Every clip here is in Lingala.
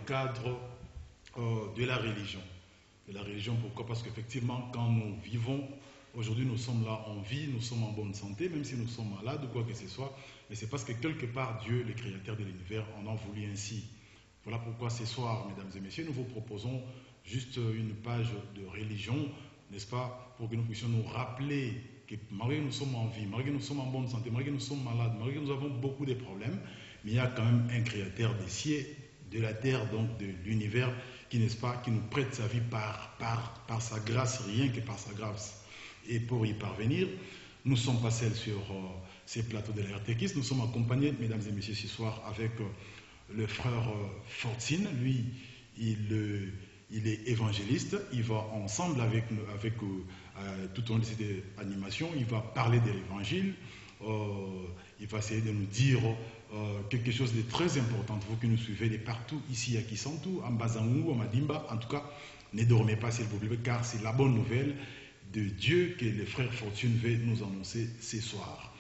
cadre de la religion. De la religion, pourquoi? Parce qu'effectivement, quand nous vivons, aujourd'hui nous sommes là, on vit, nous sommes en bonne santé, même si nous sommes malades ou quoi que ce soit, mais c'est parce que quelque part Dieu, le créateur de l'univers, en a voulu ainsi. Voilà pourquoi ce soir, mesdames et messieurs, nous vous proposons juste une page de religion, n'est-ce pas, pour que nous puissions nous rappeler que malgré que nous sommes en vie, malgré que nous sommes en bonne santé, malgré que nous sommes malades, malgré que nous avons beaucoup de problèmes, mais il y a quand même un créateur des cieux, de la terre, donc de l'univers, qui, n'est-ce pas, qui nous prête sa vie par sa grâce, rien que par sa grâce. Et pour y parvenir, nous ne sommes pas seuls sur ces plateaux de la RTKIS, nous sommes accompagnés, mesdames et messieurs, ce soir avec le frère Fortine. Lui, il est évangéliste, il va ensemble avec tout au long de cette animation, il va parler de l'évangile, il va essayer de nous dire quelque chose de très important, vous qui nous suivez de partout, ici à Kisantu, à Mbazangou, à Madimba, en tout cas, ne dormez pas s'il vous plaît, car c'est la bonne nouvelle de Dieu que le frère Fortune veut nous annoncer ce soir.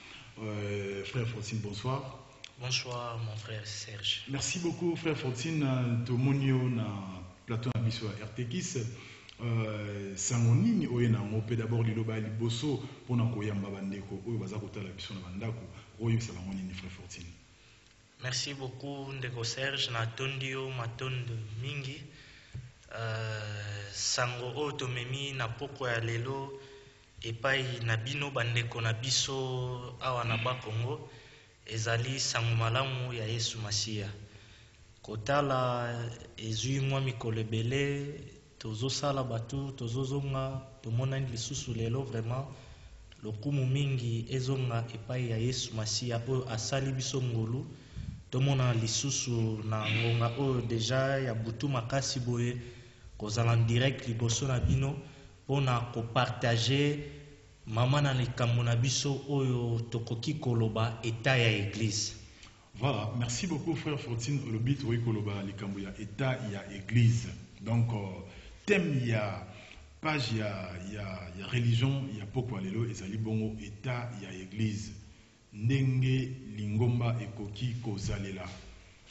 Frère Fortune, bonsoir. Bonsoir mon frère Serge. Merci beaucoup frère Fortune, tomonio na plateau na biso RTKIS. Sango nini oyo na ngope d'abord liloba liboso pona koyamba bandeko oyo baza kotala biso na bandako oyo salamo nini frère Fortune. Merci beaucoup ndeko Serge na tondio matondo mingi. Sango oyo tomemi na poko ya lelo epai na bino bandeko na biso awa na Bakongo ezali sango malamu ya Yesu Masiya. Kotala ezui mwa mikolo ebele tozosala batu tozozonga tomonani lisusu lelo vraiment lokumu mingi ezonga epai ya Yesu Masiya oyo asali biso ngolu tomona lisusu na ngonga oyo deja ya butu makasi boye kozala en direct liboso na bino pona kopartage mama na likambo na biso oyo tokoki koloba état ya église. Voilà, merci beaucoup frère Fortine. Le but oui koloba likambo ya état ya église. Donc thème ya page ya religion ya pokwa lelo ezali bongo état ya église. Ndenge lingomba ekoki kozalela.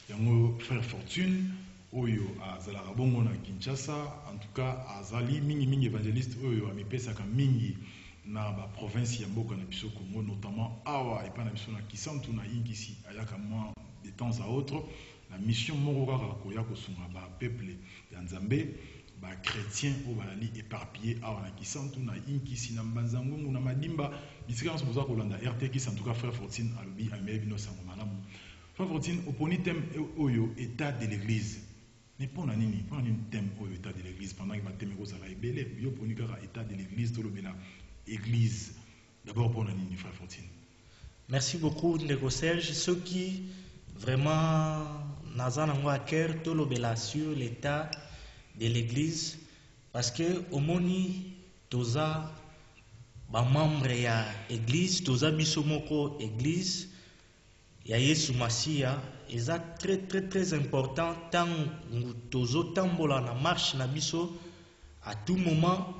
Yango frère Fortune oyo azalaka bongo na Kinshasa, en tout cas azali mingi évangéliste oyo amipesaka mingi na ba province ya mboka na biso Congo, notamment awa epa na biso na Kisantu na Ingisi ayaka moi de temps à autre la mission moko kaka koya kosunga ba peuple ya Nzambe ba chrétien oyo balali éparpillé awa na Kisantu na Ingisi na Mbanzangungu na Madimba bisika nso boza kolanda RTKIS. En tout cas frère Fortine alobi amebi no sango malamu. Frère Fortine oponi thème oyo état de l'église. Mais pour nini thème oyo état de l'église pendant que ba thème ko zala ebele yo poni kaka état de l'église to lobela église. D'abord pour nini frère Fortine. Merci beaucoup ndeko Serge. Ceux qui vraiment nazana ngo à cœur to lobela sur l'état de l'église parce que omoni toza ba membre ya église toza biso moko église ya Yesu Masiya eza très important tant tozo tambola na marche na biso à tout moment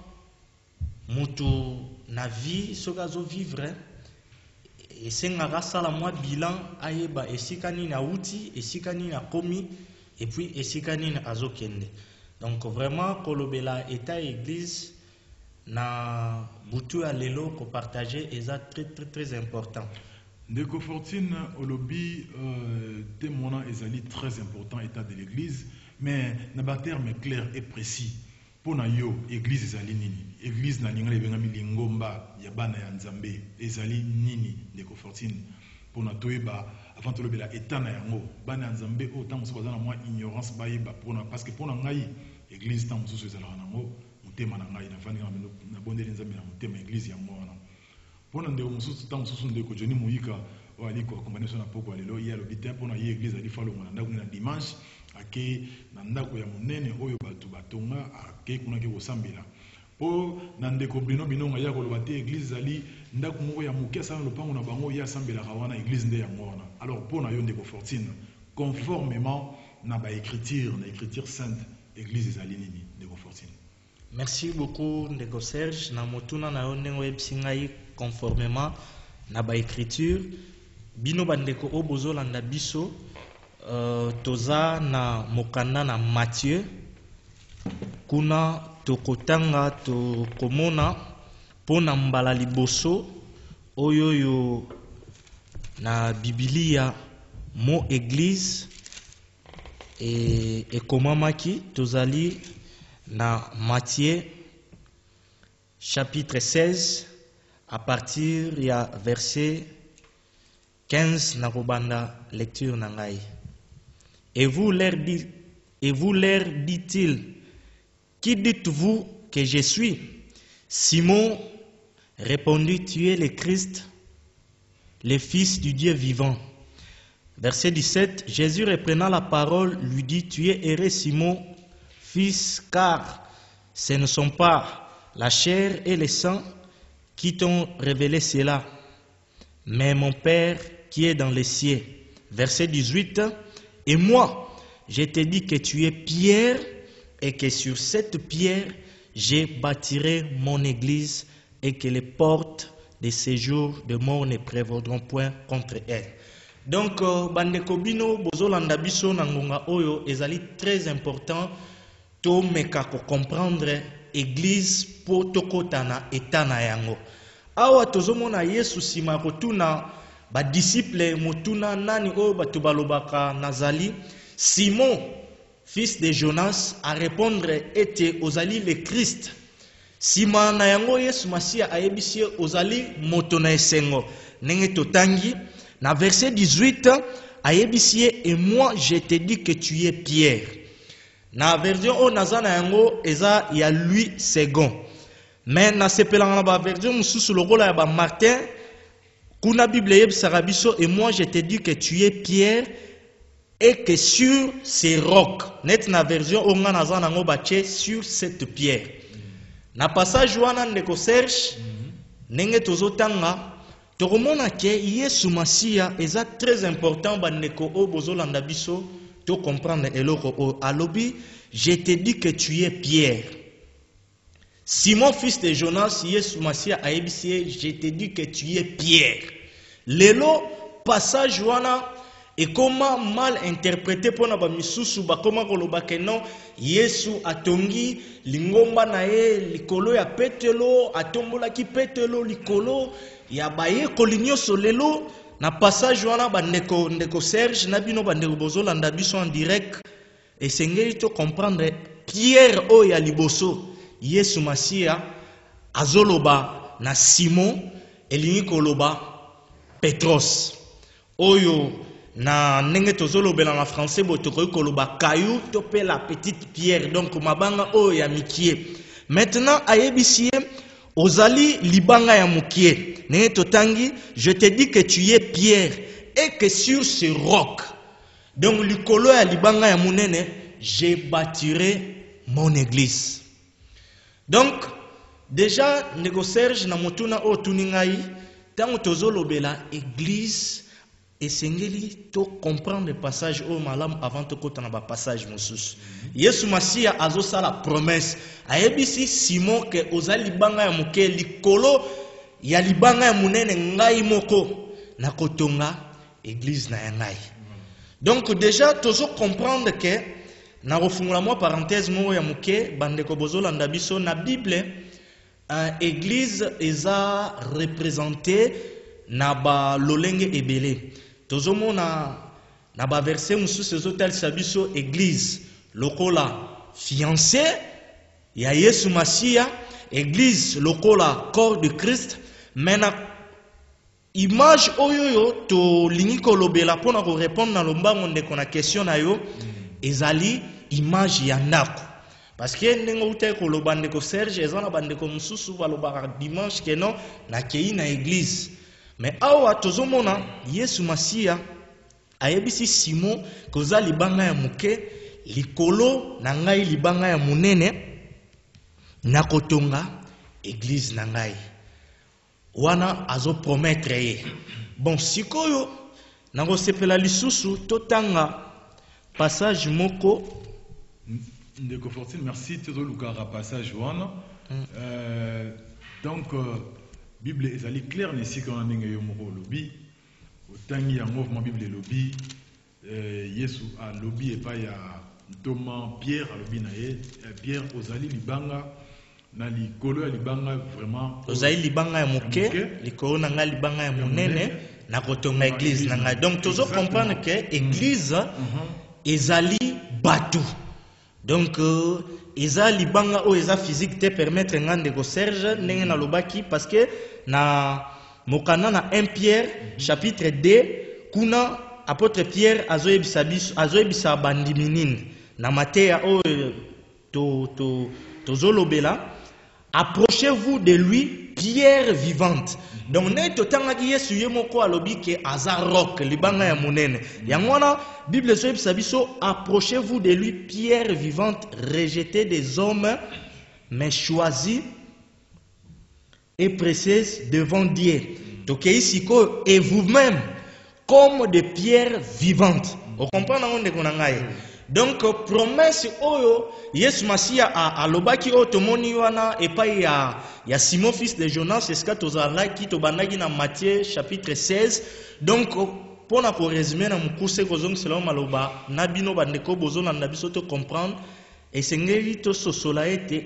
moto na vie soki azo vivre esengaka sala mwa bilan ayeba esika nini auti esika nini akomi et puis esika nini azokende. Donc vraiment kolobela état église na butu ya lelo ko partager eza très important. Ndeko Fortune olobi témoignant ezali très important état de l'église, mais na ba terme clair et précis pour na yo église ezali nini? Église na lingala ebengami lingomba ya bana ya Nzambe ezali nini Ndeko Fortune pour na toyeba avant to lobela état na yango bana ya Nzambe o tant mosusu na moi ignorance bayeba pour na parce que pour na ngai église tant mosusu ezala nango mutema na ngai na vandi na bondeli Nzambe na mutema église yango wana. Pona ndeko mususu tant mususu ndeko Johnny Muika wali ko combinaison na poko lelo ya lobité pona ye église ali falo na ndako na dimanche ake na ndako ya monene oyo batu batonga ake kuna ke kosambela po na ndeko Bruno Binonga ya koloba te église ali ndako moko ya mukesa na lopango na bango ya sambela kawana église nde ya ngona. Alors pona yo ndeko Fortune conformément na ba écriture sainte église ezali nini ndeko Fortune? Merci beaucoup ndeko Serge na motuna na yo ndenge oyebisi conformément na ba écriture bino bandeko o bozolanda biso toza na mokanda na Matthieu kuna tokotanga tokomona pona mbala liboso oyoyo na Biblia mo église ekomamaki tozali na Matthieu chapitre 16 à partir ya verset 15 na kobanda lecture na ngai. Et vous leur dit-il, qui dites-vous que je suis? Simon répondit, tu es le Christ, le Fils du Dieu vivant. Verset 17, Jésus reprenant la parole lui dit, tu es heureux Simon, fils, car ce ne sont pas la chair et le sang qui t'ont révélé cela, mais mon Père qui est dans les cieux. Verset 18, et moi, je te dis que tu es Pierre, et que sur cette pierre, je bâtirai mon église, et que les portes de séjour de mort ne prévaudront point contre elle. Donc, bandeko bino bozolanda biso na ngonga oyo ezali très important to meka ko comprendre église po tokota na eta na yango. Awa tozomona Yesu sima kotuna ba disciple motuna nani oyo batu balobaka nazali Simon fils de Jonas a répondre ete ozali le Christ. Sima na yango Yesu Masia ayebisi ozali moto na esengo nenge totangi na verset 18 ayebisi et moi je te dis que tu es Pierre. Na version o nazana yango eza ya lui second. Mais na sepelanga na ba version mususu lokola ya ba Martin kuna Bible yebisaka biso et moi je te dis que tu es Pierre et que sur ces rocs net na version o nga nazana yango bache sur cette pierre. Na passage wana ndeko Serge nenge tozotanga tokomona ke Yesu Masia eza très important bandeko o bozolanda biso to comprendre eloko o alobi je te dis que tu es Pierre. Simon fils de Jonas Yesu Masia ayebisi je te dis que tu es Pierre. Lelo passage wana et comment mal interprété pour na misusu bakoma koloba ke non Yesu atongi lingomba na ye likolo ya petelo atombola ki petelo likolo ya baye kolinyo solelo na passage wana bandeko ndeko Serge na bino bandeko bozolanda biso en direct et sengeli to comprendre Pierre o ya liboso Yesu Masia azoloba na Simon elingi koloba Petros oyo na ndenge tozolobela na français botokoki koloba caillou to pe la petite pierre donc mabanga oyo ya mikie. Maintenant ayebisi ozali libanga ya mukie ndenge totangi je te dis que tu es Pierre et que sur ce roc donc likolo ya libanga ya munene je bâtirai mon église. Donc déjà ndeko Serge na motuna o tuningai tango tozolobela église esengeli to comprendre le passage au malam avant to kota na ba passage mosusu. Yesu Masia azosala promesse ayebisi Simon ke ozali libanga ya muke likolo ya libanga ya munene ngai moko na kotonga église na ngai. Donc déjà tozo comprendre que na refungula moi parenthèse mo ya muke bandeko bozolanda biso na Bible église eza représentée na ba lolenge ebele. Tozomona na ba verset mususu ezotalisa biso église lokola fiancé ya Yesu Masia, église lokola corps de Christ. Mais na image oyoyo to lingi kolobela pona ko répondre na lombango ndeko na question na yo ezali image ya ndako. Parce que ndenge uta koloba ndeko Serge ezana bandeko mususu balobaka dimanche que non na kei na église. Mais awa tozomona Yesu Masia ayebisi Simon koza libanga ya muke likolo na ngai libanga ya munene na kotonga église na ngai wana azo promettre ye. Bon sikoyo nango sepela lisusu totanga passage moko ndeko Fortune merci tozolukaka passage wana donc Bible ezali clair nesi kana ndenge yo moko lobi otangi yango ma Bible lobi Yesu a lobby et pas ya Thomas Pierre a lobby na ye Pierre ozali libanga na likolo ya libanga vraiment ozali libanga ya moke likolo na nga libanga ya monene na kotonga église na nga. Donc tozo comprendre que église ezali batu. Donc eza libanga o eza physique te permettre ngande ko Serge ndenge na lobaki parce que na mokana na 1 Pierre chapitre 2 kuna apôtre Pierre azoyebisa bandimi nini na Matthieu o tozolobela. Approchez-vous de lui, pierre vivante. Donc, ne totangaki Yesu yemoko alobi ke azarok libanga ya munene. Yangwana Bible sabiso approchez-vous de lui, pierre vivante, rejetée des hommes, mais choisie et précieuse devant Dieu. Donc ici et vous-même comme des pierres vivantes. Vous comprenez ce donc promesse oyo Yesu Masia a lobaki o tomoni wana epai ya Simon fils de Jonas eska tozalaki tobandaki na Matthieu chapitre 16. Donc pour na ko résumer na mukuse kozong selon maloba na bino bandeko bozona na biso to comprendre et sengeli to sosola ete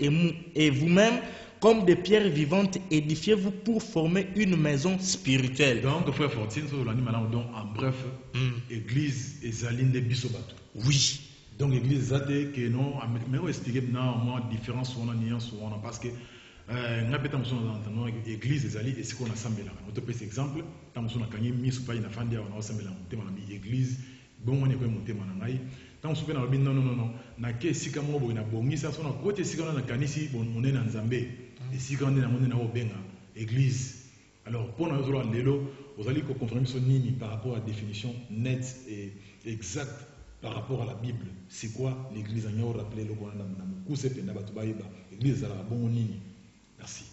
et vous-même comme des pierres vivantes édifiez-vous pour former une maison spirituelle. Donc frère Fortine so lani malam donc en bref église ezali nde biso bato. Oui. Donc l'église zate que non mais on expliquer maintenant moi différence on a nuance on a parce que nga peta muso na église ezali et ce qu'on a sambela on te peut exemple tant muso na kanyi misu pa ina fandi on a sambela mutema na église bon on est ko mutema na ngai tant muso pe na lobi non na ke sika mo bo na bongisa so na kote sika na kanisi bon monene na nzambe et sika on est na monene na obenga église. Alors pour nous autres lelo vous allez confirmer son nini par rapport à la définition nette et exacte par rapport à la Bible. C'est quoi l'église? On a rappelé le l'église à la bonne nini. Merci.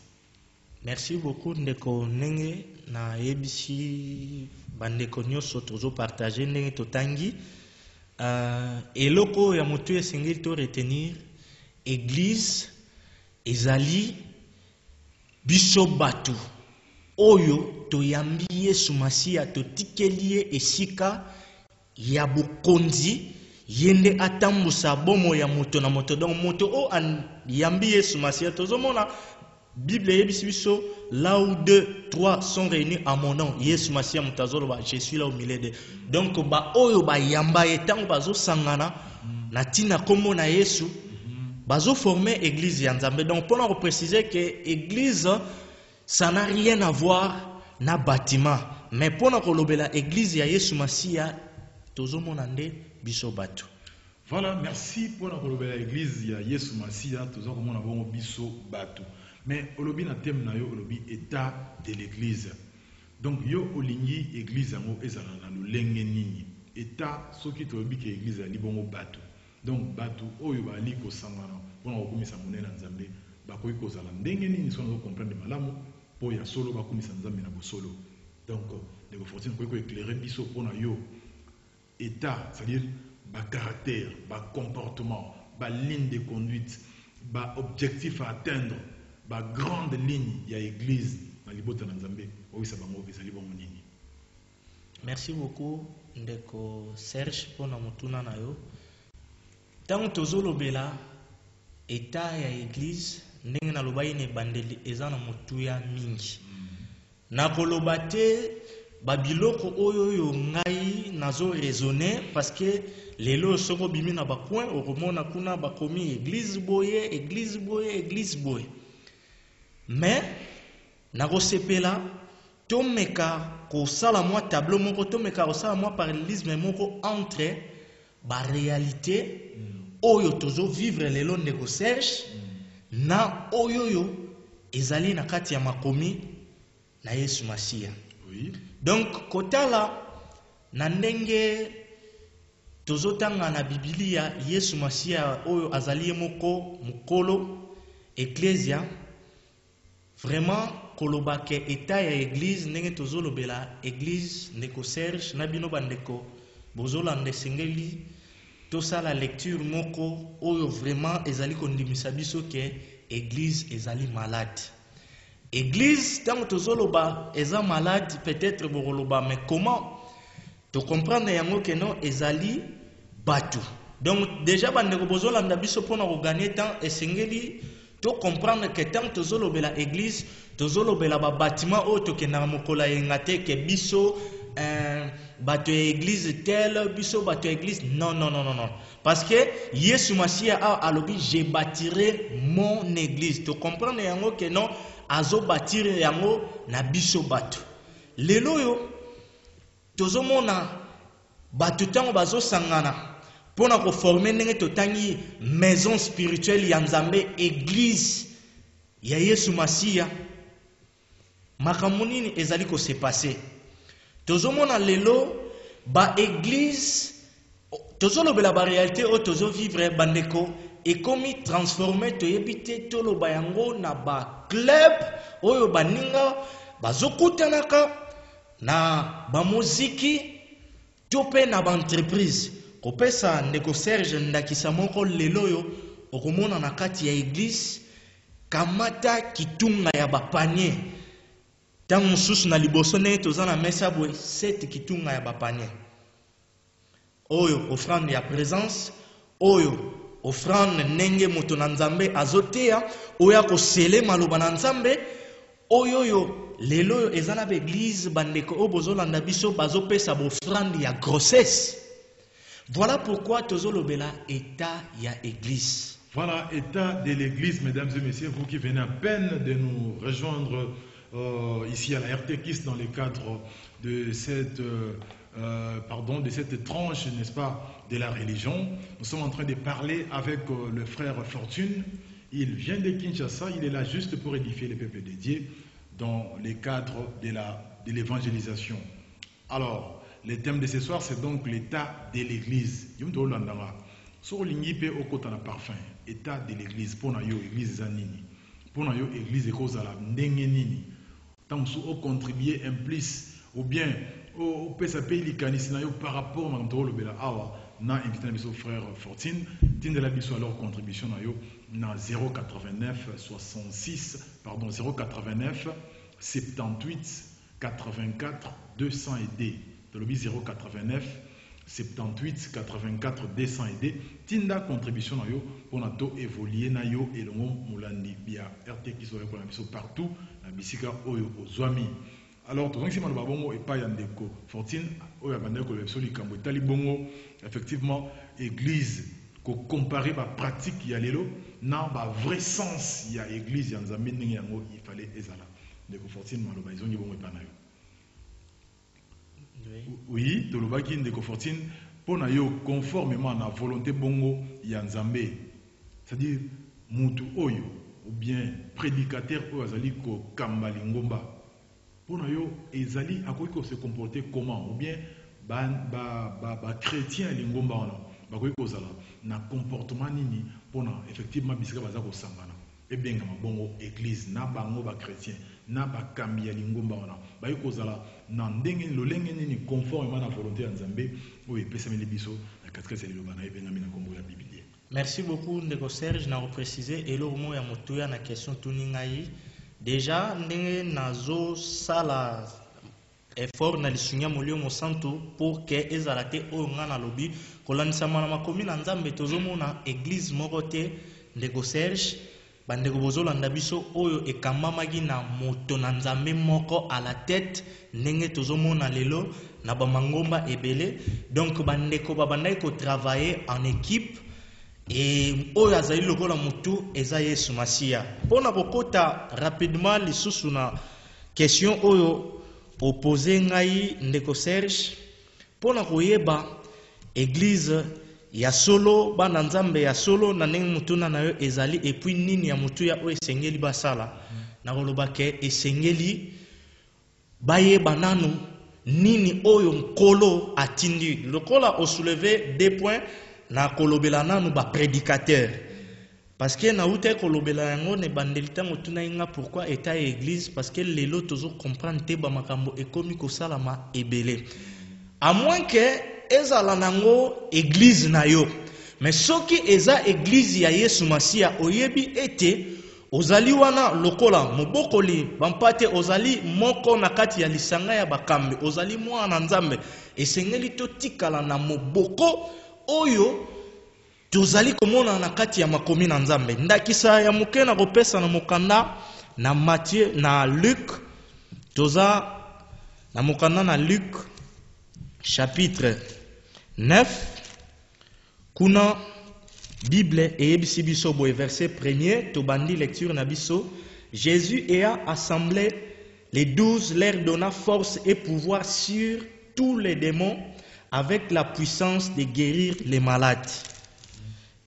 Merci beaucoup ndeko nenge na yebisi bandeko nyoso tozo partager ndenge totangi eloko ya moto esengeli to retenir église ezali biso batu oyo toyambi Yesu Masia totikeli ye esika ya bukonzi yende atambusa bomo ya moto na moto. Donc moto o an yambi Yesu Masia tozomona Bible yebisi biso là où 2, 3 sont réunis à mon nom Yesu Masia mutazolo ba je suis là au milieu de. Donc ba oyo ba yamba etango bazo sangana na tina kombo na Yesu bazo former église ya Nzambe. Donc pour nous préciser que église ça n'a rien à voir na bâtiment mais pour nous kolobela église ya Yesu Masia tozomona nde biso bato. Voilà, merci pour l'église ya Yesu Masia tozokomona bongo biso bato. Mais olobi na thème na yo olobi état de l'église. Donc yo olingi église yango ezala na lolenge nini. État soki tolobi ke église ali bongo bato. Donc bato oyo bali ko sangana pona kokumisa monene na Nzambe bakoki kozala ndenge nini so na comprendre malamu po ya solo bakumisa Nzambe na bosolo. Donc de fortune ko éclairer biso pona yo état, c'est-à-dire bas caractère, bas comportement, bas ligne de conduite, bas objectif à atteindre, bas grande ligne, il y a église dans les bottes de Nzambe. Oui, ça va m'ouvrir, ça va m'ouvrir. Merci beaucoup, Ndeko Serge, pour la mutuna na yo. Tant tozolo bela état ya église, ndenge na loba ine bandeli eza na mutuya mingi. Na kolobate babiloko oyo ngai nazo raisonner parce que lelo soko bimi na bacoin okomona kuna bakomi église boye mais nakosepela tomeka kosala mwa tableau moko tomeka kosala mwa parallélisme moko entre ba réalité oyo tozo vivre lelo ndeko Serge na oyo ezali na kati ya makomi na Yesu Masia. Oui. Donc kotala na ndenge tozotanga na Biblia Yesu Masia oyo azali moko mukolo ecclesia vraiment kolobake eta ya église ndenge tozolobela église ndeko Serge na bino bandeko bozolanda sengeli tosala lecture moko oyo vraiment ezali kondimisa biso ke église ezali malade. Église, tant que tozoloba eza malade, peut-être boroloba, mais comment te comprendre yango que non ezali batu. Donc déjà bandeko bozolanda biso pona ko gagner temps et sengeli to comprendre que tant tozolobela église tozolobela ba bâtiment o to kena mokola yengate ke biso bato église tel biso bato église non non non non non parce que Yesu Masia a alobi je bâtirai mon église to comprendre yango que non azo bâtir yango na biso bato lelo yo tozomona bato tango bazo sangana pona ko former ndenge totangi maison spirituelle ya Nzambe église ya Yesu Masia makambo nini ezali ko se passer tozomona lelo ba église tozolobela ba réalité o tozo vivre bandeko ekomi transformer toyebite toloba yango na ba club oyo baninga bazokutanaka na ba muziki tope na ba entreprise kopesa ndeko Serge ndakisa moko lelo yo okomona na kati ya église kamata kitunga ya ba panier tant mususu na liboso ne tozana mesa boy set kitunga ya ba panier oyo offrande ya présence oyo offrande nenge moto na Nzambe azotea oya ko sele maloba na Nzambe oyo yo lelo yo ezana ba église bandeko obozolanda biso bazopesa bo offrande ya grossesse. Voilà pourquoi tozolobela état ya église. Voilà, état de l'église, mesdames et messieurs, vous qui venez à peine de nous rejoindre ici à la RTKIS dans le cadre de cette, de cette tranche, n'est-ce pas, de la religion. Nous sommes en train de parler avec le frère Fortune. Il vient de Kinshasa, il est là juste pour édifier le peuple de Dieu dans le cadre de l'évangélisation. Alors, le thème de ce soir, c'est donc l'état de l'église. Sur l'ingipe au côté de parfum, état de l'église, pour na yo église zanini, pour na yo église ekozala ndenge nini, tant sou contribuer un plus ou bien au pesa pays likanisi na yo par rapport à notre lobela awa na invité na biso frère Fortune, tinde la biso alors contribution na yo na 089 66 pardon 089 78 84 200 de l'obis 089 78 84 200 tinda contribution na yo pour na to évoluer na yo et longo mulandi bia RT qui soit pour la biso partout na bisika oyo ozwami. Alors tout si maloba bongo et pas yandeko Fortune oyo bandeko le biso likambo tali bongo effectivement église ko comparer ba pratique ya lelo na ba vrai sens ya église ya Nzambe ndenge yango il fallait ezala ndeko Fortune maloba izongi bongo et pas na yo. Oui, tolobaki ndeko Fortune pona yo conformément à la volonté bongo ya Nzambe. C'est-à-dire mutu oyo ou bien prédicateur oyo azali ko kamba lingomba. Pona yo ezali akoki ko se comporter comment ou bien ba chrétien lingomba wana bakoki ko zala na comportement nini pona effectivement bisika baza ko sangana. Et bien bongo église na bango ba chrétien na ba kambi ya lingomba wana ba ikozala na ndenge lolenge nini conformément à la volonté ya Nzambe oyo epesameli biso na katikati ya liloba na ebengami na kombo ya Biblia. Merci beaucoup ndeko Serge na repréciser eloko mo ya motuya na question tuningai déjà ndenge nazo sala effort na lisunya molio mosantu pour que ezalate oyo nga na lobi kolandisama na makomi na Nzambe tozomona église moko te ndeko Serge bandeko bozolanda biso oyo ekambamaki na moto na Nzambe moko à la tête ndenge tozomona lelo na bamangomba ebele. Donc bandeko babandaki ko travailler en équipe et oyo azali lokola mutu eza Yesu Masia. Pona kokota rapidement lisusu na question oyo opposé ngai ndeko Serge pona koyeba église ya solo bana Nzambe ya solo na ndenge mutuna na yo ezali et puis nini ya mutu ya o esengeli basala na koloba ke esengeli baye bananu nini oyo nkolo atindi lokola o soulever des points na kolobela nanu ba prédicateur parce que na uta kolobela yango ne bandelita mutuna inga pourquoi état église parce que lelo tozo comprendre te ba makambo ekomi ko salama ebele à moins que ezala nango église na yo mais soki eza église ya Yesu Masia oyebi ete ozali wana lokola mobokoli bampate ozali moko na kati ya lisanga ya bakambe ozali mwana Nzambe esengeli totikala na moboko oyo tozali komona na kati ya makomi na Nzambe. Ndakisa ya muke na kopesa na mokanda na Matthieu na Luc, toza na mokanda na Luc chapitre 9, kuna Bible eyebisi biso boye verset 1er, tobandi lecture na biso. Jésus ayant assemblé les 12, leur donna force et pouvoir sur tous les démons avec la puissance de guérir les malades.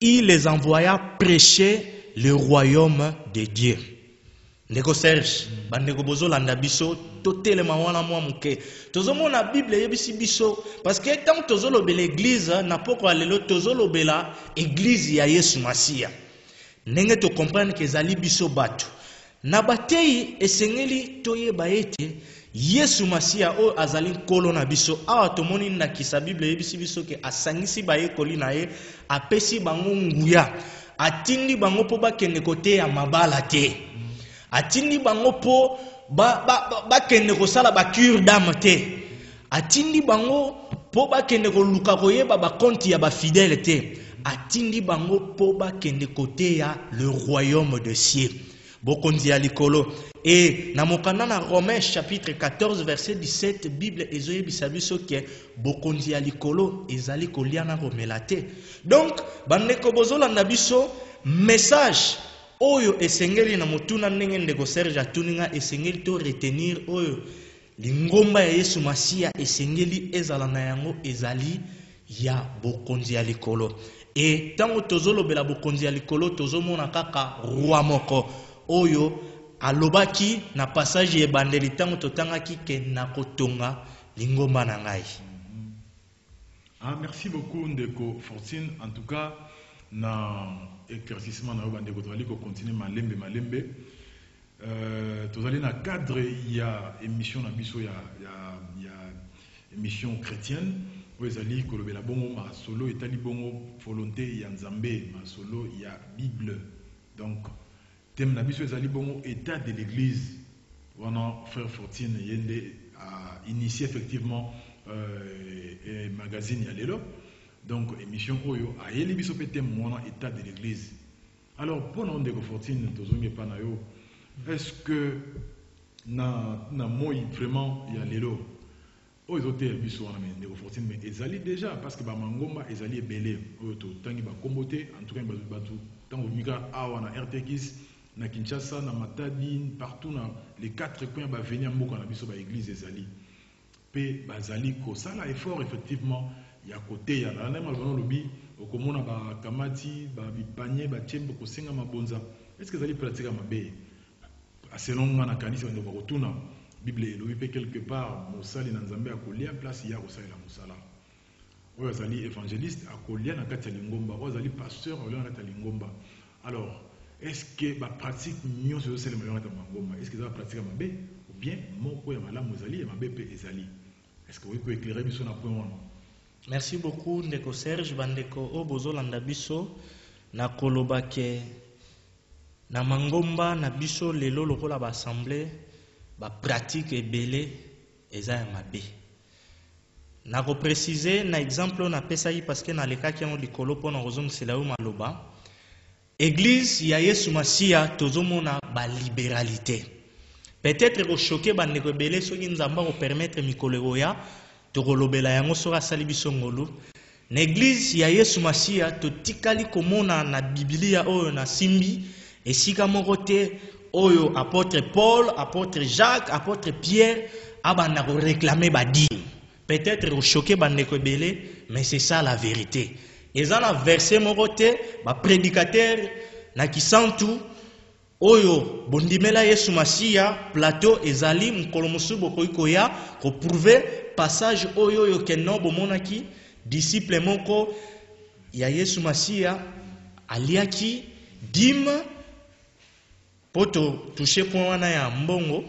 Il les envoya prêcher le royaume de Dieu. Ndeko Serge, bandeko bozo landa biso, totelema wana mwa muke. Tozomona Bible yebisi biso, parce que tant tozolobe l'église, na poko alelo tozolobela église ya Yesu Masia. Ndenge to comprendre que ezali biso bato. Na batei esengeli toyeba ete Yesu Masia o azali nkolo na biso. Awa tomoni ndakisa Bible yebisi biso ke asangisi bayekoli na ye, apesi bango nguya, atindi bango po bakende kote ya mabala te, atindi bango po bakende kosala ba cure d'âme te, atindi bango po bakende koluka koyeba bakonti ya bafidèle te, atindi bango po bakende kote ya le royaume de cieux. Bokonzi ya likolo. Et na mokanda na Romains chapitre 14 verset 17, Bible ezoyebisa biso ke bokonzi ya likolo ezali kolia na komela te. Donc bandeko bozolanda biso message oyo esengeli na motuna ndenge ndeko Serge atuninga, esengeli to retenir oyo lingomba ya Yesu Masia esengeli ezala na yango ezali ya bokonzi ya likolo. Et tango tozolobela bokonzi ya likolo tozomona kaka roi moko oyo alobaki na passage ebandeli tango totangaki ke nakotonga lingomba na ngai. Merci beaucoup Ndeko Fortune. En tout cas, na éclaircissement na bandeko tozali ko continuer malembe. Tozali na cadre ya émission na biso ya émission chrétienne. Oyo ezali kolobela bongo ma solo etali bongo volonté ya Nzambe, ma solo ya Bible. Donc thème na biso ezali bongo état de l'église. Wana frère Fortune yende a initié effectivement magazine ya lelo. Donc émission oyo a yeli biso pe thème wana état de l'église. Alors pour nous Ndeko Fortune tozongi pa na yo, est-ce que na moi vraiment ya lelo oyo zote biso wana mais Ndeko Fortune mais ezali déjà parce que ba mangomba ezali ebele oyo to tangi ba kombote en tout cas batu tango mika awa na RTX na Kinshasa, na Matadi, partout dans les 4 coins, bah venir moko na biso ba église ezali. Pe bazali ko sala effort effectivement ya côté ya la même alvano lobi okomona ba kamati ba bipanye ba tchembo ko senga mabonza. Est-ce que ezali pratique mabe? Selon na kanisa ndo ko tuna Bible lobi pe quelque part mosali na Nzambe akolia place ya kosala la mosala. Oyo ezali évangéliste akolia na kati ya lingomba, oyo ezali pasteur akolia na kati ya lingomba. Alors est-ce que la pratique mieux sur celle de Mangoma, est-ce que ça pratique à Mabé ou bien mon ya malam Mozali et Mabé pe ezali? Est-ce que vous pouvez éclairer biso na point wana? Merci beaucoup Ndeko Serge bandeko o bozolanda biso na koloba ke na Mangomba na biso lelo lokola ba assemblée ba pratique ebele eza ya Mabé. Na ko préciser na exemple na pesa yi parce que na leka ki no likolo pona kozongisela yo maloba. Église ya Yesu Masia tozomona ba libéralité. Peut-être ko choquer bandeko ebele soki Nzamba ko permettre mikolo ya tokolobela yango soka sali biso ngolu. Na église ya Yesu Masia totikali komona na Biblia oyo na simbi esika moko te oyo apôtre Paul, apôtre Jacques, apôtre Pierre abanda ko réclamer ba dîme. Peut-être ko choquer bandeko ebele mais c'est ça la vérité. Eza na verset moko te ba prédicateur na kisantu oyo bondimela Yesu Masia plateau ezali mukolo musubo koikoya ko prouver passage oyo keno bomonaki disciple moko ya Yesu Masia aliaki dîme poto toucher point wana ya mbongo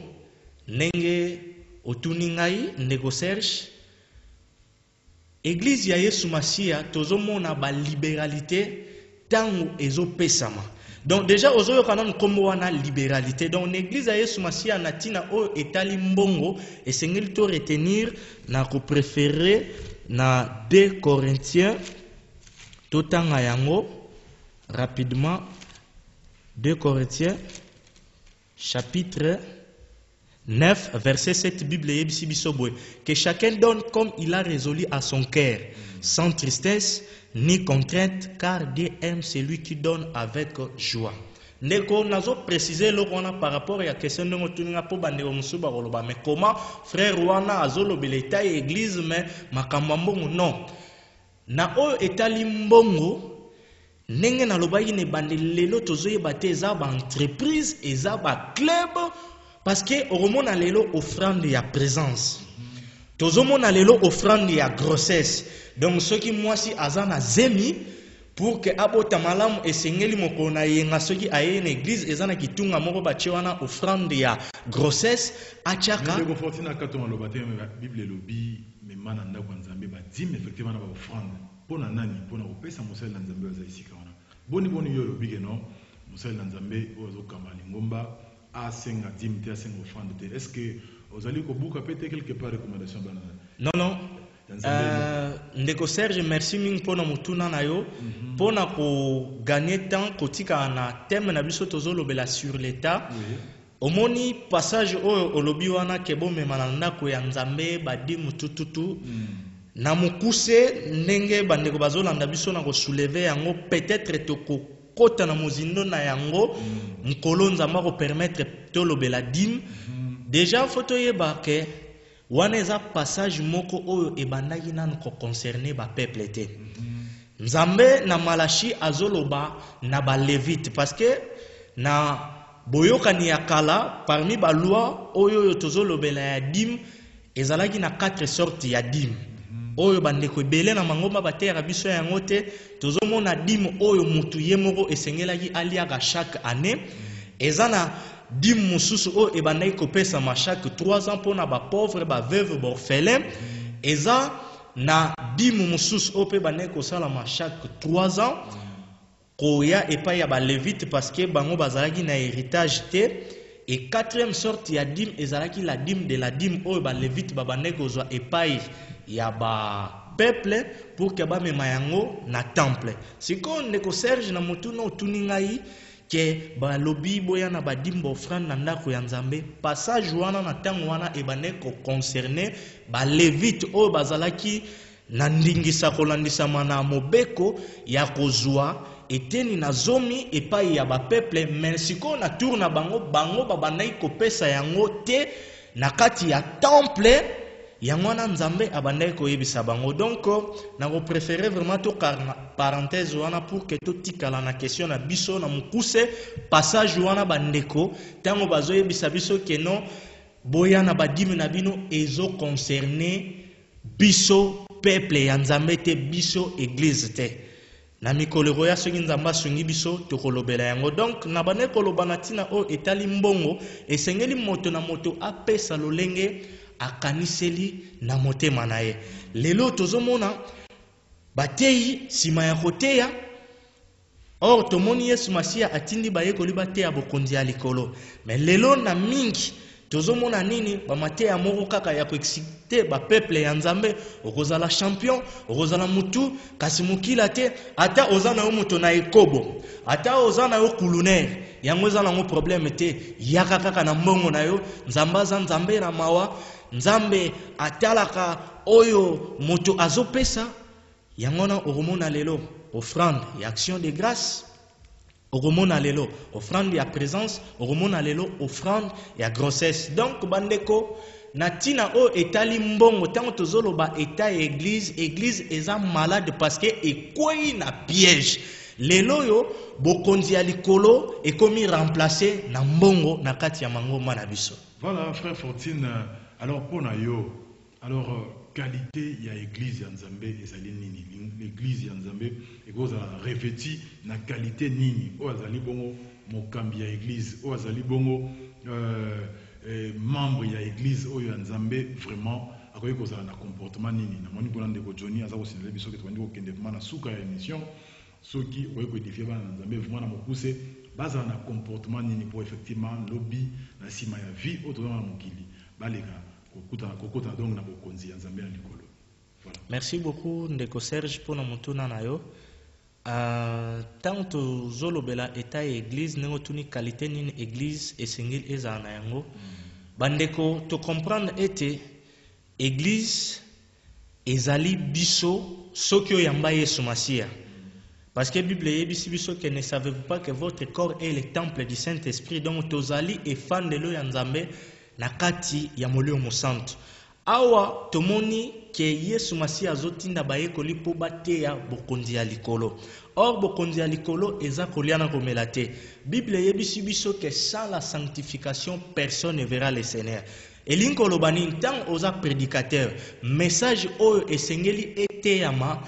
ndenge otuni ngai Ndeko Serge. Église ya Yesu Masia tozomona ba libéralité tango ezopesama. Donc déjà ozoyo kana nkombo wana libéralité. Donc l'église ya Yesu Masia natina o etali mbongo esengeli to retenir na ko préférer na 2 Corinthiens totanga yango rapidement. 2 Corinthiens chapitre 9 verset 7 Bible yebisi biso boye que chacun donne comme il a résolu à son cœur, sans tristesse ni contrainte, car Dieu aime celui qui donne avec joie. Ndeko nazo préciser le wana par rapport à la question de motuninga po bande musuba koloba, mais comment frère wana azolo beleta église mais makambo mbongo non na o etali mbongo ndenge nalobaki ne bande lelo tozoyeba te eza ba entreprise eza ba club parce que oromona lelo offrande ya présence tozomona lelo offrande ya grossesse donc soki mwasi aza na zemi pour que abota malamu esengeli moko na yenga soki aye na église eza na kitunga moko batie wana offrande ya grossesse atiaka ndeko fortina katoma lobate bible lobi me mana ndako nzambe ba dîme effectivement na ba offrande pona nani pona kopesa mosali na nzambe oza isika wana boni yo lobi ke non mosali na nzambe ozo kamba lingomba asenga dîme te asenga offrande te est-ce que ozali kobuka pete quelque part recommandation bana non ndeko Serge merci mingi pona mutuna na yo pona ko gagner temps kotika na thème na biso tozolobela sur l'état omoni passage oyo olobi wana ke bomema na ndako ya nzambe badimu tututu na mukuse ndenge bandeko bazolanda biso na kosoulever yango peut-être tokokota na mozindo na yango mkolo nzamba ko permettre tolobela dîme déjà faut toyeba ke wana eza passage moko oyo ebandaki nanu ko concerner ba peuple te nzambe na Malachi azoloba na ba levite parce que na boyokani ya kala parmi ba loi oyo tozolobela ya dîme ezalaki na 4 sortes ya dîme oyo bandeko ebele na mangomba batera biso yango te tozomona dîme oyo mutu ye moko esengelaki aliaka chaque année eza na dîme mususu oyo ebandaki kopesama chaque 3 ans mpona bapauvre baveuve baorphelin eza na dîme mususu oyo mpe bandaki kosalama chaque 3 ans koya epai ya balevite parce que bango bazalaki na héritage te et 4e sorte ya dîme ezalaki la dîme de la dîme oyo balevite babandaki kozwa epai ya ba peuple pour que bamema yango na temple sikoyo ndeko Serge na motuna otuni ngai ke balobi boya na badîme baofrande na ndako ya nzambe passage wana na ntango wana ebandaki koconcerne balevite oyo bazalaki na ndingisa kolandisama na mobeko ya kozwa eteni na zomi epai ya bapeuple mais sikoyo na tour na bango babandaki kopesa yango te na kati ya temple yango wana nzambe abandaki koyebisa bango donc nako préféré vraiment to parenthèse wana pour que totikala na question na biso na mukuse passage wana bandeko ntango bazoyebisa biso ke non boya na badime na bino ezo concerner biso peuple ya nzambe te biso église te na mikolo ya soki nzambe asungi biso tokolobela yango donc na bane koloba na ntina oyo etali mbongo esengeli moto na moto apesa lolenge akaniseli na motema na ye lelo tozomona bateyi nsima ya koteya or tomoni yesu masiya atindi bayekoli bateya bokonzi ya likolo mais lelo na mingi tozomona nini bamateya moko kaka ya koexcite bapeuple ya nzambe okozala champion okozala mutu kasi mokila te ata oza na yo moto na ekobo ata oza na yo kulunaire yango eza nango problème te yaka kaka na mbongo na yo nzambe aza nzambe na mawa nzambe atalaka oyo moto azopesa yango na okomona lelo offrande ya action de grâce okomona lelo offrande ya présence okomona lelo offrande ya grossesse donc bandeko na tina o etali mbongo tango tozoloba eta ya église eza malade parce que ekwei na piège lelo yo bokonzi ya likolo ekomi remplacer na mbongo na kati ya mangoma na biso. Voilà frère Fortine, alors pona yo alors qualité ya église ya nzambe ezali nini l'église ya nzambe ekozala revêti na qualité nini o azali bongo mokambi ya église o azali bongo membre ya église oyo ya nzambe vraiment akoki kozala na comportement nini na moni mpona ndeko Johnny aza kosinela biso ke tobandi kokende vraiment na suka ya émission soki okoki koedifie bana na nzambe vraiment na mokuse bazala na comportement nini pour effectivement lobi na nsima ya vie oyo tozala na mokili baleka kokota donc na bokonzi ya nzambe na likolo. Merci beaucoup ndeko Serge pour na mutuna na yo tant tozolobela eta église ndenge tuni qualité nini église esengeli ezala na yango bandeko to comprendre ete église ezali biso soki oyamba Yesu Masiya. Parce que la Bible yebisi biso que ne savez-vous pas que votre corps est le temple du Saint-Esprit. Donc tozali e fan de lo ya Nzambe na kati ya molimo santo. Awa tomoni ke Yesu Masiya azotinda bayekoli po bateya bokonzi ya likolo. Or bokonzi ya likolo eza koliana komela te. Bible yebisi biso que sans la sanctification personne ne verra le Seigneur. Elinko lobani tant oza prédicateur message oyo esengeli eteyama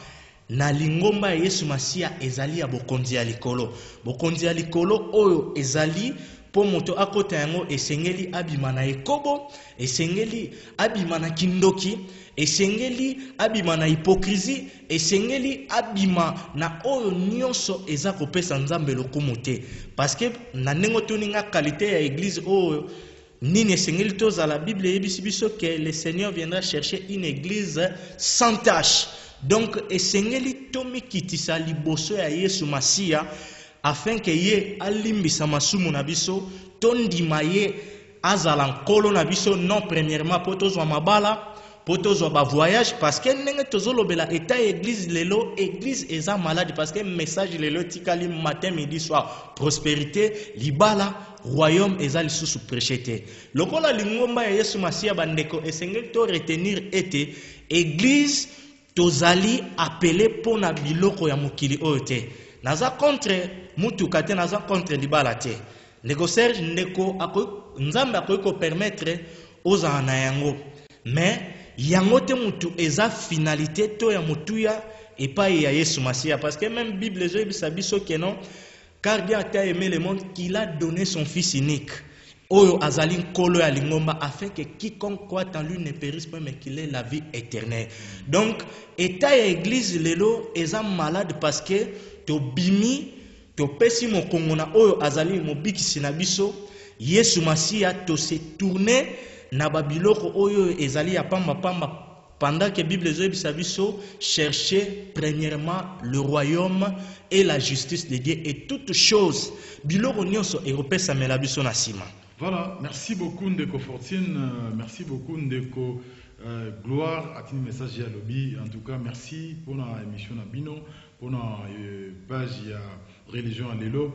na lingomba ya Yesu Masiya ezali ya bokonzi ya likolo. Bokonzi ya likolo oyo ezali po moto akota yango esengeli abima na ekobo, esengeli abima na kindoki, esengeli abima na hypocrisie, esengeli abima na oyo nyonso eza kopesa Nzambe lokumu te. Parce que na ndenge toninga qualité ya église oyo nini esengeli toza la Bible yebisi biso que le Seigneur viendra chercher une église sans tache. Donc esengeli tomi kitisa liboso ya Yesu Masiya afin que ye alimbisa masumu na biso tondima ye azala nkolo na biso non premièrement po tozwa mabala po tozwa ba voyage parce que ndenge tozolobela eta église lelo église eza malade parce que message lelo tikali matin midi soir prospérité libala royaume eza lisusu prêcher te lokola lingomba ya Yesu Masiya bandeko esengeli to retenir ete église tozali appelé pour na biloko ya mokili oyo te naza contre mutuka te naza contre libala te ndeko Serge ndeko Nzambe akoki ko permettre ozala na yango mais yango te mutu eza finalité to ya mutuya epai ya Yesu Masiya parce que même Bible ezobisa biso que non car Dieu a aimé le monde qu'il a donné son fils unique Oyo azali nkolo ya lingomba afin que quiconque croit en lui ne périsse pas mais qu'il ait la vie éternelle. Donc état ya église lelo eza malade parce que to bimi to pesi mokongo na oyo azali mobikisi na biso Yesu Masiya to se tourner na babiloko oyo ezali ya pamba pamba pendant que Bible ezobisa biso chercher premièrement le royaume et la justice de Dieu et toutes choses biloko nyonso européen mela biso na sima. Voilà, merci beaucoup Ndeko Fortune, merci beaucoup Ndeko Gloire à ton message à lobby. En tout cas, merci pour la émission à Bino, pour la page à religion à l'élo.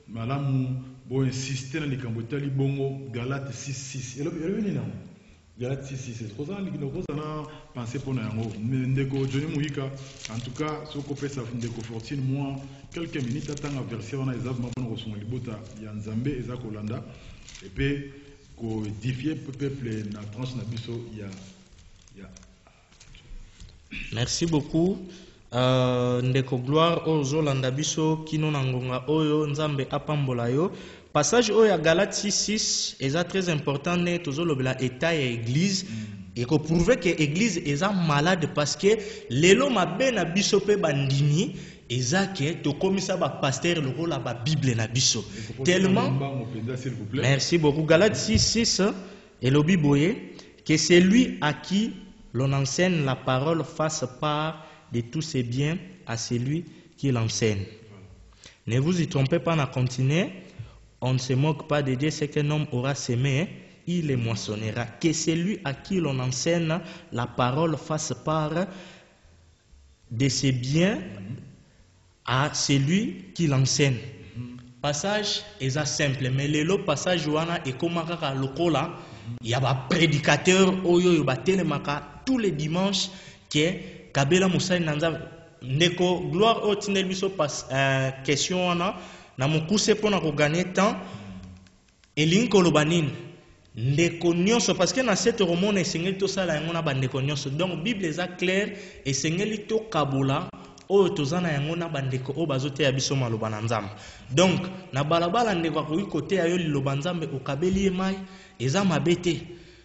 Madame, bon insister dans les Cambotali Bongo, Galate 6-6. Elle est venue là. Galate 6-6. C'est pour ça que nous avons pensé pour nous. Ndeko Johnny Mouika, en tout cas, ce qu'on fait, ça fait Ndeko Fortune, moi, quelques minutes, attends la version, on a les avons reçu le bota, Yanzambe et Zakolanda. Et puis, pour édifier le peuple, la tranche Nabiso, il y a. Merci beaucoup. Ndeko Gloire, Ozo Landabiso, Kino Nangonga, Oyo, Nzambe Apambola yo. Passage oyo ya Galate 6-6 est très important, ne tozolobela état et église. Et qu'on prouve que l'église est malade parce que lelo mabe na biso pe bandimi ezake to komisa ba pasteur le rôle la Bible na biso tellement merci beaucoup Galates 6:6 et lobi boye que c'est lui à qui l'on enseigne la parole fasse part de tous ses biens à celui qui l'enseigne. Ne vous y trompez pas, on continue. On ne se moque pas de Dieu, c'est qu'un homme aura semé, il les moissonnera. Que celui à qui l'on enseigne la parole fasse part de ses biens à celui qui l'enseigne. Passage est simple, mais le passage wana est comme un lokola, il y a un prédicateur oyo telemaka tous les dimanches que Kabela Moussa Nanza Ndeko Gloire au tinel biso pas question wana na mukuse pona ko gagner temps et linko lobanine ndeko nyonso parce que na cette romone esengeli to sala yango na bandeko nyonso donc Bible est claire esengeli to kabula oyo tozana yango na bandeko o bazote ya biso maloba na Nzambe donc na balabala ndeko akoki kote ya yo liloba Nzambe okabeli mai eza mabete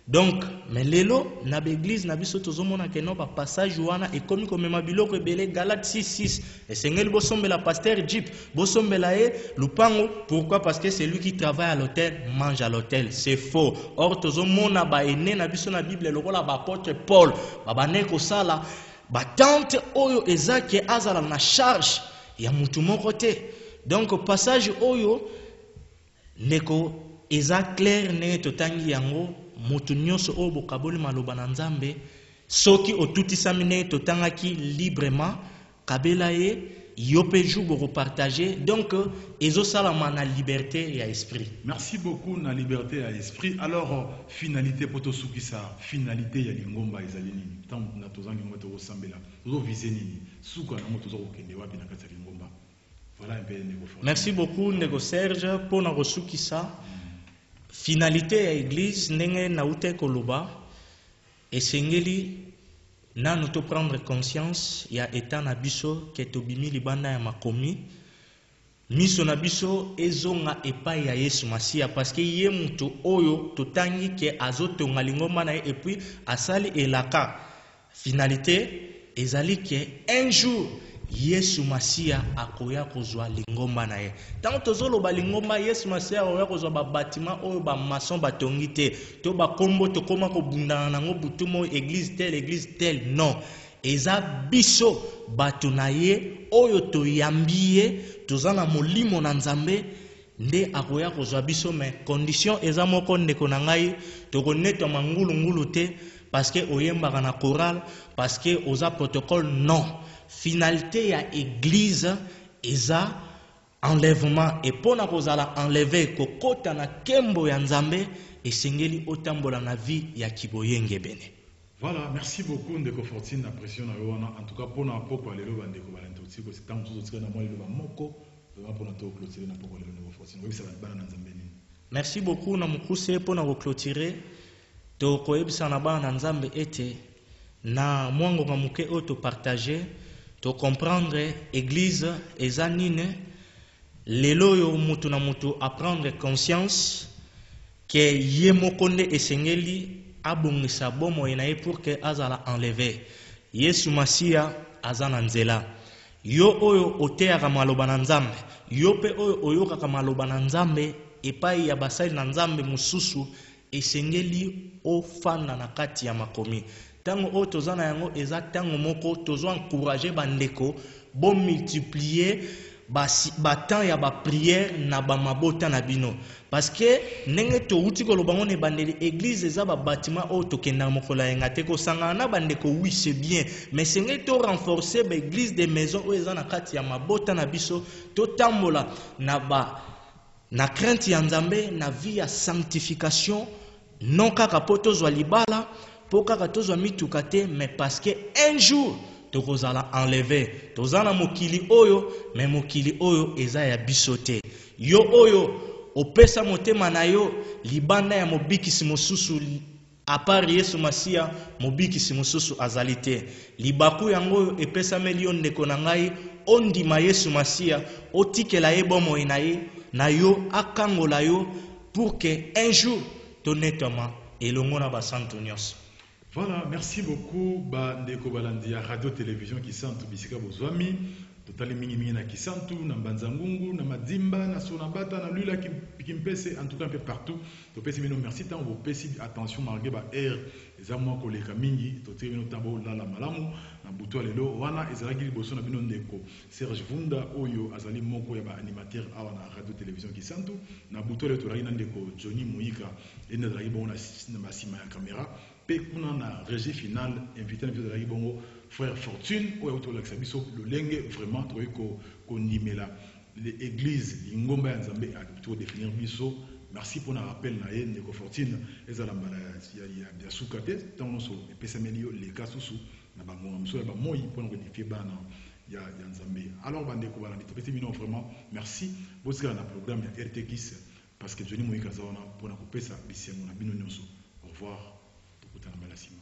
donc mais lelo na l'église na biso tozomona ke no ba passage wana e komi komema biloko ebele Galate 6:6 esengeli bosombela pasteur Jeep bosombela e lupango pourquoi parce que c'est lui qui travaille à l'hôtel mange à l'hôtel c'est faux or tozomona ba ene na biso na Bible lokola ba apôtre Paul ba baneko sala ba tante oyo ezake azala na charge ya mutu moko te. Donc passage oyo ndeko eza clair ne totangi yango mutu nyonso oyo bokaboli maloba na Nzambe soki otutisami ne totangaki librement kabela ye yo pe jour boko partager. Donc ezosalama na liberté ya esprit. Merci beaucoup na liberté ya esprit. Alors finalité poto sukisa finalité ya lingomba ezali nini? Tant na tozangi ngoto osambela tozo viser nini? Suka na moto tozo kokende wapi na kati ya lingomba. Voilà un peu ndeko. Merci beaucoup ndeko Serge pour na kosukisa finalité ya église ndenge na ute koloba esengeli nanu to prendre conscience ya état na biso ke tobimi libanda ya makomi miso na biso ezonga epai ya Yesu Masia parce que ye mutu oyo totangi ke azotonga lingomba na ye et puis asali elaka finalité ezali ke un jour Yesu Masia akoya kozwa lingomba na ye. Tant tozoloba lingomba Yesu Masia akoya kozwa ba bâtiment oyo ba maçon batongi te to ba kombo to koma ko bundana nango butumo église telle non. Eza biso bato na ye oyo toyambiye tozana molimo na Nzambe nde akoya kozwa biso mais condition eza moko ndeko na ngai tokonetwa mangulu ngulu te parce que oyembaka na chorale parce que oza protocole non. Finalité ya église eza enlèvement et pona kozala enlever kokota na kembo ya Nzambe esengeli otambola na vie ya kiboyenge bene. Voilà, merci beaucoup ndeko Fortune na pression na yo wana en tout cas pona poko lelo bandeko balantoti ko c'est tant tout tika na moi lelo moko vraiment pona to clôturer na poko lelo ndeko Fortune oui ça va bana na Nzambe nini. Merci beaucoup na mukuse pona ko clôturer to koyebisa na bana na Nzambe ete na mwango ka muke auto partager to comprendre église eza nini lelo yo mutu na mutu apprendre conscience que ye mokonde esengeli abongisa bomo na ye pour que azala enlever Yesu Masia azana nzela yo oyo oteaka maloba na Nzambe yo pe oyo oyokaka maloba na Nzambe epai ya basali na Nzambe mususu esengeli ofanda na kati ya makomi. Tango o tozana yango eza tango moko tozo encourager bandeko bon multiplier ba temps ya ba prière na ba mabota na bino parce que ndenge to uti ko lobango ne bandeli église eza ba bâtiment o tokenda mokola yenga te ko sanga na bandeko oui c'est bien mais senge to renforcer ba église des maisons o eza na kati ya mabota na biso to tambola na crainte ya Nzambe na vie ya sanctification non kaka poto zwa libala pour kaka tozwa mituka te mais parce que un jour tokozala enlever tozana mokili oyo mais mokili oyo eza ya biso te yo oyo opesa motema na yo libanda ya mobikisi mosusu à part Yesu Masia mobikisi mosusu azali te libaku yango oyo epesameli yo ndeko na ngai ondima Yesu Masia otikela ye bomoi na ye na yo akangola yo pour que un jour tonetama elongo na basantu nyonso. Voilà, merci beaucoup bandeko balandi ya radio télévision Kisantu bisika bozwami totali mingi na Kisantu na Mbanzangungu na Madimba na Sonabata na Lula Kimpese en tout cas un peu partout to pesi bino merci tant vous pesi attention malgré ba air eza mwa koleka mingi to tiri bino tabo la malamu na buto lelo wana ezalaki liboso na bino ndeko Serge Vunda oyo azali moko ya ba animateur awa na radio télévision Kisantu na buto lelo to na ndeko Johnny Moïka ene ezalaki bon na masima ya caméra pe kuna na régie finale invité na vidéo de bongo frère Fortune oyo autolakisa biso lolenge vraiment to ko ndimela l'église lingomba ya Nzambe a to définir biso merci pour na rappel na ye ndeko Fortune ezala mbala ya sukate tant so epesameli yo les cas susu na bango mso ba moi pour na codifier bana ya Nzambe alors bandeko bala bitopesi bino vraiment merci bosika na programme ya RTX parce que Johnny Moïka zaona pour na kopesa bisengo na bino nyonso au revoir. Utana Malasima.